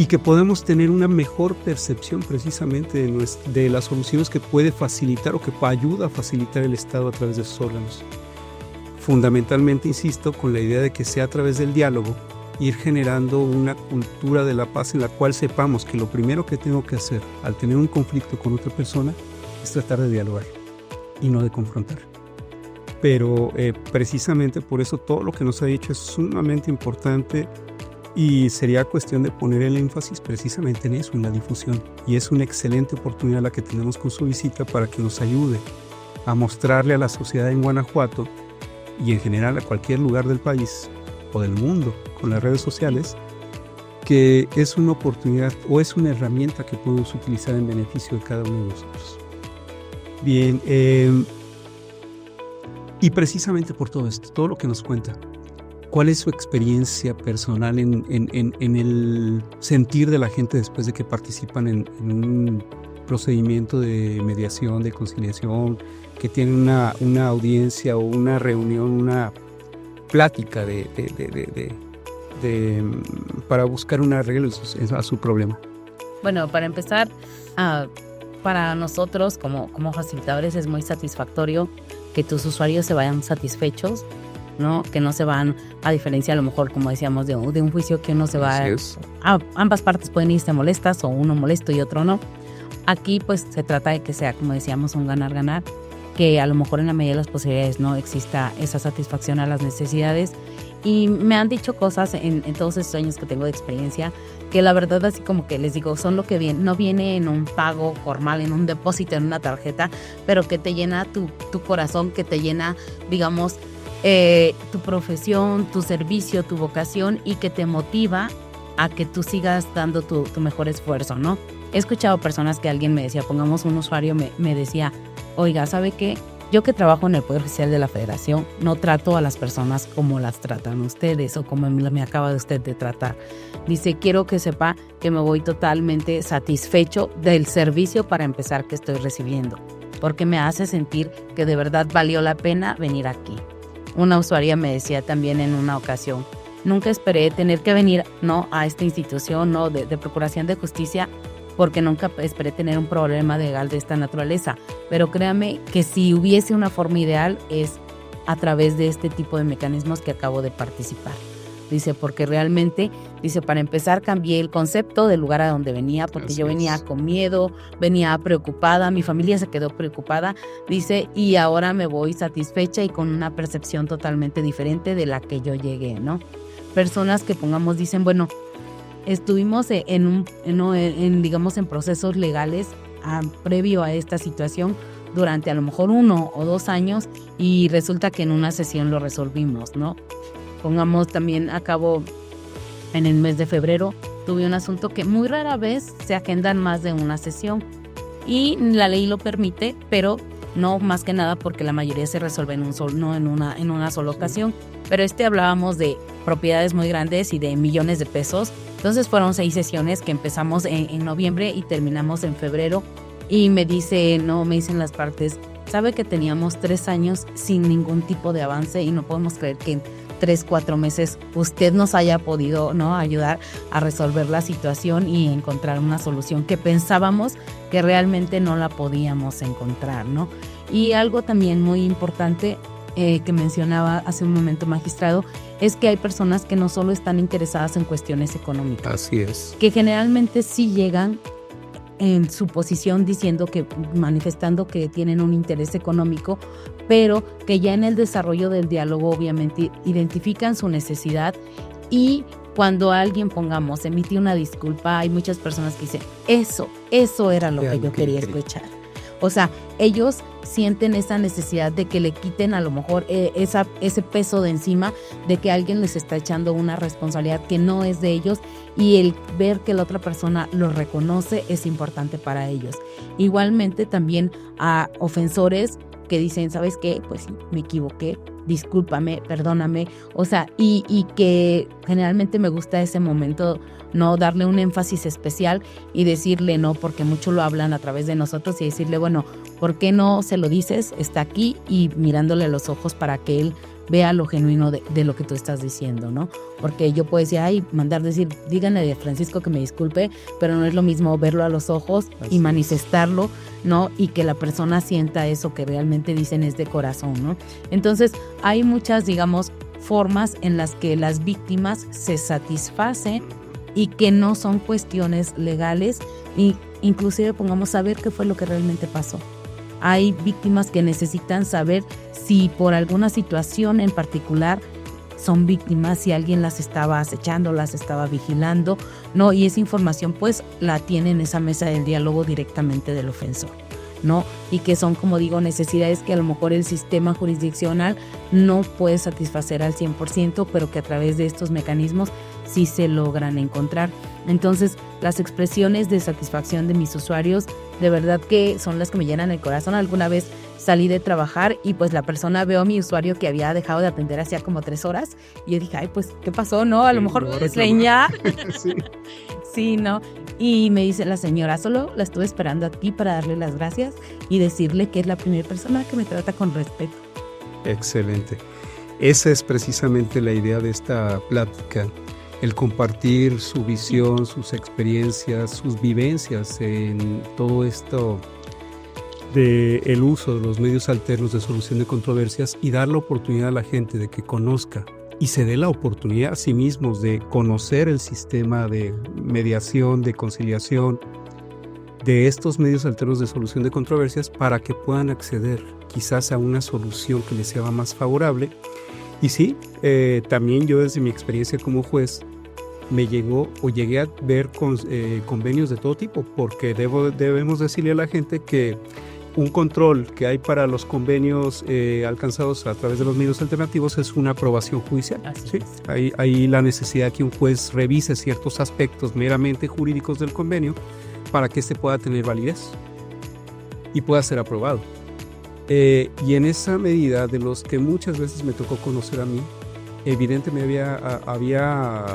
y que podamos tener una mejor percepción precisamente de las soluciones que puede facilitar o que ayuda a facilitar el Estado a través de sus órganos. Fundamentalmente, insisto, con la idea de que sea a través del diálogo, ir generando una cultura de la paz en la cual sepamos que lo primero que tengo que hacer al tener un conflicto con otra persona es tratar de dialogar y no de confrontar. Pero precisamente por eso todo lo que nos ha dicho es sumamente importante, y sería cuestión de poner el énfasis precisamente en eso, en la difusión. Y es una excelente oportunidad la que tenemos con su visita para que nos ayude a mostrarle a la sociedad en Guanajuato y en general a cualquier lugar del país o del mundo con las redes sociales, que es una oportunidad o es una herramienta que podemos utilizar en beneficio de cada uno de nosotros. Bien, y precisamente por todo esto, todo lo que nos cuenta, ¿cuál es su experiencia personal en el sentir de la gente después de que participan en un procedimiento de mediación, de conciliación, que tienen una audiencia o una reunión, una plática para buscar un arreglo a su problema? Bueno, para empezar, para nosotros como facilitadores es muy satisfactorio que tus usuarios se vayan satisfechos, ¿no? Que no se van, a diferencia a lo mejor, como decíamos, de un juicio que uno se va a ambas partes pueden irse molestas o uno molesto y otro no. Aquí pues se trata de que sea, como decíamos, un ganar-ganar, que a lo mejor en la medida de las posibilidades no exista esa satisfacción a las necesidades. Y me han dicho cosas en todos estos años que tengo de experiencia, que la verdad, así como que les digo, son lo que viene, no viene en un pago formal, en un depósito, en una tarjeta, pero que te llena tu corazón, que te llena, digamos, tu profesión, tu servicio, tu vocación, y que te motiva a que tú sigas dando tu mejor esfuerzo, ¿no? He escuchado personas que alguien me decía, pongamos un usuario, me decía, oiga, ¿sabe qué? Yo que trabajo en el Poder Judicial de la Federación, no trato a las personas como las tratan ustedes o como me acaba de usted de tratar. Dice, quiero que sepa que me voy totalmente satisfecho del servicio para empezar que estoy recibiendo, porque me hace sentir que de verdad valió la pena venir aquí. Una usuaria me decía también en una ocasión, nunca esperé tener que venir, ¿no?, a esta institución, ¿no?, de Procuración de Justicia, porque nunca esperé tener un problema legal de esta naturaleza. Pero créame que si hubiese una forma ideal es a través de este tipo de mecanismos que acabo de participar. Dice, porque realmente, dice, para empezar cambié el concepto del lugar a donde venía, porque yo venía con miedo, venía preocupada, mi familia se quedó preocupada, dice, y ahora me voy satisfecha y con una percepción totalmente diferente de la que yo llegué, ¿no? Personas que pongamos dicen, bueno, estuvimos digamos, en procesos legales previo a esta situación durante a lo mejor 1 o 2 años y resulta que en una sesión lo resolvimos, ¿no? Pongamos también a cabo en el mes de febrero, tuve un asunto que muy rara vez se agendan más de una sesión y la ley lo permite, pero no más que nada porque la mayoría se resuelve en una sola ocasión. Pero hablábamos de propiedades muy grandes y de millones de pesos. Entonces fueron 6 sesiones que empezamos en noviembre y terminamos en febrero. Y me dicen las partes, sabe que teníamos 3 años sin ningún tipo de avance y no podemos creer que en 3-4 meses usted nos haya podido, ¿no?, ayudar a resolver la situación y encontrar una solución que pensábamos que realmente no la podíamos encontrar, ¿no? Y algo también muy importante que mencionaba hace un momento, magistrado, es que hay personas que no solo están interesadas en cuestiones económicas. Así es. Que generalmente sí llegan en su posición manifestando que tienen un interés económico, pero que ya en el desarrollo del diálogo obviamente identifican su necesidad y cuando alguien, pongamos, emite una disculpa, hay muchas personas que dicen, eso era lo que yo quería escuchar. O sea, ellos sienten esa necesidad de que le quiten a lo mejor ese peso de encima, de que alguien les está echando una responsabilidad que no es de ellos, y el ver que la otra persona lo reconoce es importante para ellos. Igualmente también a ofensores que dicen, ¿sabes qué? Pues sí, me equivoqué, discúlpame, perdóname. O sea, y que generalmente me gusta ese momento, no darle un énfasis especial y decirle no, porque mucho lo hablan a través de nosotros, y decirle, bueno, ¿por qué no se lo dices? Está aquí, y mirándole a los ojos para que él vea lo genuino de lo que tú estás diciendo, ¿no? Porque yo puedo decir, mandar decir, díganle a Francisco que me disculpe, pero no es lo mismo verlo a los ojos y manifestarlo, ¿no? Y que la persona sienta eso que realmente dicen es de corazón, ¿no? Entonces, hay muchas, digamos, formas en las que las víctimas se satisfacen y que no son cuestiones legales, y inclusive pongamos a ver qué fue lo que realmente pasó. Hay víctimas que necesitan saber si por alguna situación en particular son víctimas, si alguien las estaba acechando, las estaba vigilando, ¿no? Y esa información pues la tiene en esa mesa del diálogo directamente del ofensor, ¿no? Y que son, como digo, necesidades que a lo mejor el sistema jurisdiccional no puede satisfacer al 100%, pero que a través de estos mecanismos sí se logran encontrar. Entonces, las expresiones de satisfacción de mis usuarios, de verdad que son las que me llenan el corazón. Alguna vez salí de trabajar y pues la persona, veo a mi usuario que había dejado de atender hacía como 3 horas, y yo dije, ay, pues, ¿qué pasó? ¿No? A lo mejor me extraña. Sí. Sí, ¿no? Y me dice la señora, solo la estuve esperando a ti para darle las gracias y decirle que es la primera persona que me trata con respeto. Excelente. Esa es precisamente la idea de esta plática, el compartir su visión, sus experiencias, sus vivencias en todo esto del uso de los medios alternos de solución de controversias, y dar la oportunidad a la gente de que conozca y se dé la oportunidad a sí mismos de conocer el sistema de mediación, de conciliación, de estos medios alternos de solución de controversias, para que puedan acceder quizás a una solución que les sea más favorable. Y sí, también yo desde mi experiencia como juez llegué a ver convenios de todo tipo, porque debemos decirle a la gente que un control que hay para los convenios alcanzados a través de los medios alternativos es una aprobación judicial. ¿Sí? Hay la necesidad de que un juez revise ciertos aspectos meramente jurídicos del convenio para que éste pueda tener validez y pueda ser aprobado. Y en esa medida, de los que muchas veces me tocó conocer a mí, evidentemente había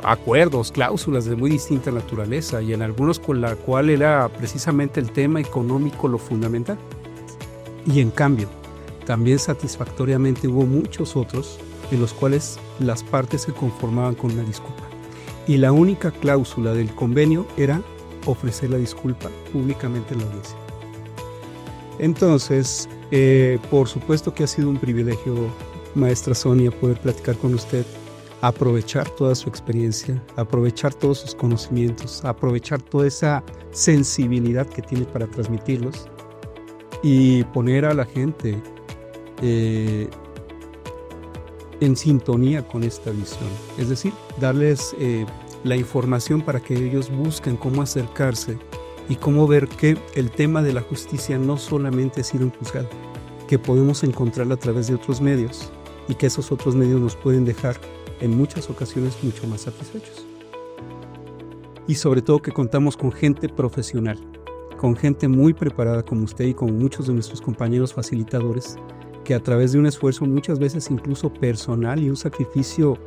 acuerdos, cláusulas de muy distinta naturaleza, y en algunos con la cual era precisamente el tema económico lo fundamental. Y en cambio, también satisfactoriamente hubo muchos otros en los cuales las partes se conformaban con una disculpa. Y la única cláusula del convenio era ofrecer la disculpa públicamente en la audiencia. Entonces, por supuesto que ha sido un privilegio, maestra Sonia, poder platicar con usted, aprovechar toda su experiencia, aprovechar todos sus conocimientos, aprovechar toda esa sensibilidad que tiene para transmitirlos, y poner a la gente en sintonía con esta visión. Es decir, darles la información para que ellos busquen cómo acercarse y cómo ver que el tema de la justicia no solamente es ir a un juzgado, que podemos encontrarla a través de otros medios, y que esos otros medios nos pueden dejar en muchas ocasiones mucho más satisfechos. Y sobre todo que contamos con gente profesional, con gente muy preparada como usted y con muchos de nuestros compañeros facilitadores, que a través de un esfuerzo muchas veces incluso personal y un sacrificio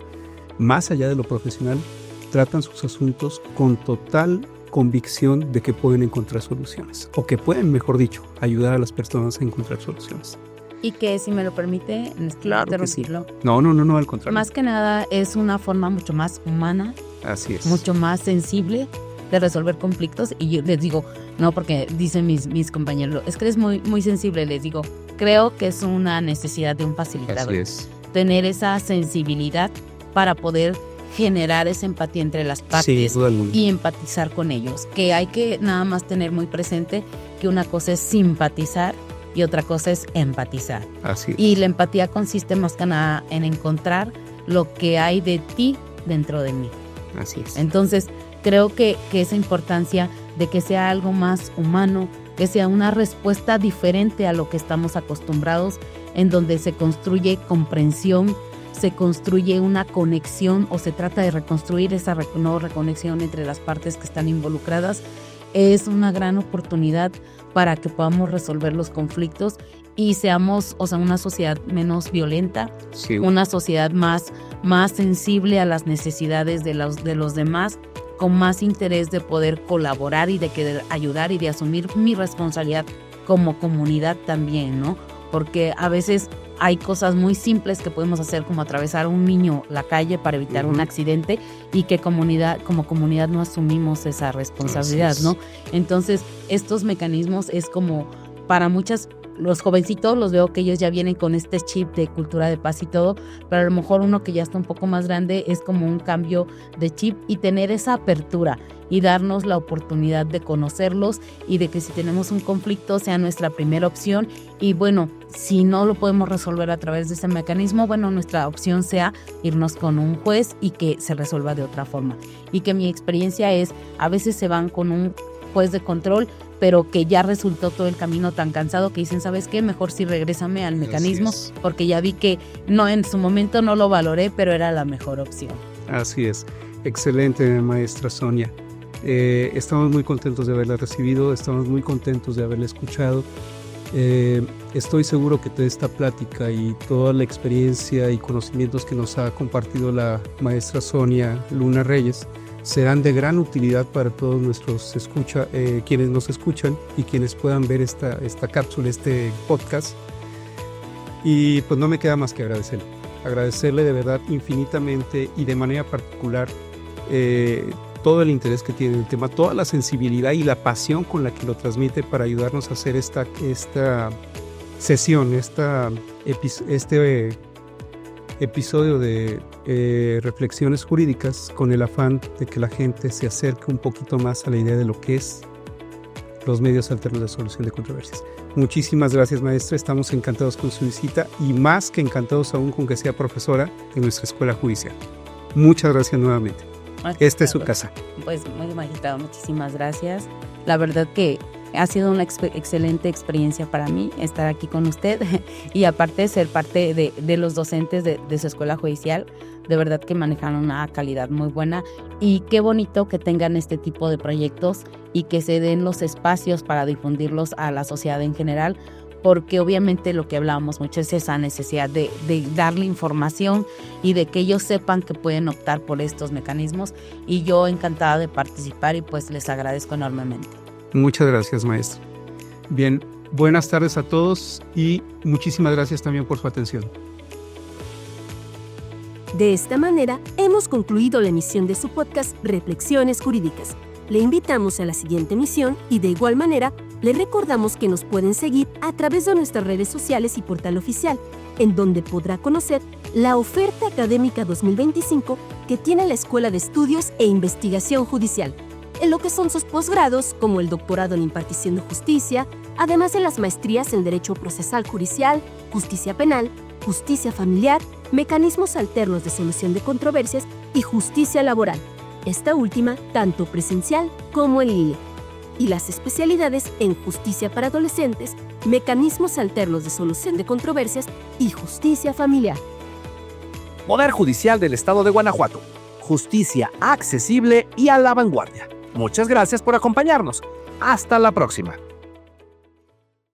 más allá de lo profesional, tratan sus asuntos con total convicción de que pueden encontrar soluciones, o que pueden, mejor dicho, ayudar a las personas a encontrar soluciones. Y que, si me lo permite, claro interrumpirlo. Que sí. No, al contrario. Más que nada es una forma mucho más humana, así es, mucho más sensible de resolver conflictos. Y yo les digo, no, porque dicen mis compañeros, es que eres muy, muy sensible. Les digo, creo que es una necesidad de un facilitador. Así es. Tener esa sensibilidad para poder generar esa empatía entre las partes, sí, y empatizar con ellos. Que hay que nada más tener muy presente que una cosa es simpatizar y otra cosa es empatizar. Así es. Y la empatía consiste más que nada en encontrar lo que hay de ti dentro de mí. Así es. Entonces, creo que esa importancia de que sea algo más humano, que sea una respuesta diferente a lo que estamos acostumbrados, en donde se construye comprensión, se construye una conexión o se trata de reconstruir esa reconexión entre las partes que están involucradas. Es una gran oportunidad para que podamos resolver los conflictos y seamos, una sociedad menos violenta, sí, una sociedad más sensible a las necesidades de los demás, con más interés de poder colaborar y de querer ayudar y de asumir mi responsabilidad como comunidad también, ¿no? Porque a veces hay cosas muy simples que podemos hacer, como atravesar a un niño la calle para evitar un accidente, y que como comunidad no asumimos esa responsabilidad, ¿no? Entonces, estos mecanismos es como para los jovencitos los veo que ellos ya vienen con este chip de cultura de paz y todo, pero a lo mejor uno que ya está un poco más grande es como un cambio de chip, y tener esa apertura y darnos la oportunidad de conocerlos y de que si tenemos un conflicto sea nuestra primera opción, y bueno, si no lo podemos resolver a través de ese mecanismo, bueno, nuestra opción sea irnos con un juez y que se resuelva de otra forma. Y que mi experiencia es, a veces se van con un juez de control, pero que ya resultó todo el camino tan cansado que dicen, ¿sabes qué? Mejor sí regrésame al mecanismo, porque ya vi que no, en su momento no lo valoré, pero era la mejor opción. Así es. Excelente, maestra Sonia. Estamos muy contentos de haberla recibido, estamos muy contentos de haberla escuchado. Estoy seguro que toda esta plática y toda la experiencia y conocimientos que nos ha compartido la maestra Sonia Luna Reyes serán de gran utilidad para todos nuestros quienes nos escuchan y quienes puedan ver esta cápsula, este podcast. Y pues no me queda más que agradecerle de verdad infinitamente y de manera particular todo el interés que tiene en el tema, toda la sensibilidad y la pasión con la que lo transmite para ayudarnos a hacer esta sesión, este episodio de Reflexiones Jurídicas, con el afán de que la gente se acerque un poquito más a la idea de lo que es los medios alternos de solución de controversias. Muchísimas gracias, maestra. Estamos encantados con su visita y más que encantados aún con que sea profesora de nuestra escuela judicial. Muchas gracias nuevamente. Esta es su casa. Pues muy magistrado, muchísimas gracias. La verdad que ha sido una excelente experiencia para mí estar aquí con usted y aparte de ser parte de los docentes de su escuela judicial, de verdad que manejan una calidad muy buena, y qué bonito que tengan este tipo de proyectos y que se den los espacios para difundirlos a la sociedad en general, porque obviamente lo que hablábamos mucho es esa necesidad de darle información y de que ellos sepan que pueden optar por estos mecanismos, y yo encantada de participar y pues les agradezco enormemente. Muchas gracias, maestra. Bien, buenas tardes a todos y muchísimas gracias también por su atención. De esta manera, hemos concluido la emisión de su podcast Reflexiones Jurídicas. Le invitamos a la siguiente emisión y de igual manera, le recordamos que nos pueden seguir a través de nuestras redes sociales y portal oficial, en donde podrá conocer la oferta académica 2025 que tiene la Escuela de Estudios e Investigación Judicial, en lo que son sus posgrados, como el doctorado en impartición de justicia, además de las maestrías en Derecho Procesal Judicial, Justicia Penal, Justicia Familiar, Mecanismos Alternos de Solución de Controversias y Justicia Laboral, esta última tanto presencial como en línea. Y las especialidades en Justicia para Adolescentes, Mecanismos Alternos de Solución de Controversias y Justicia Familiar. Poder Judicial del Estado de Guanajuato. Justicia accesible y a la vanguardia. Muchas gracias por acompañarnos. Hasta la próxima.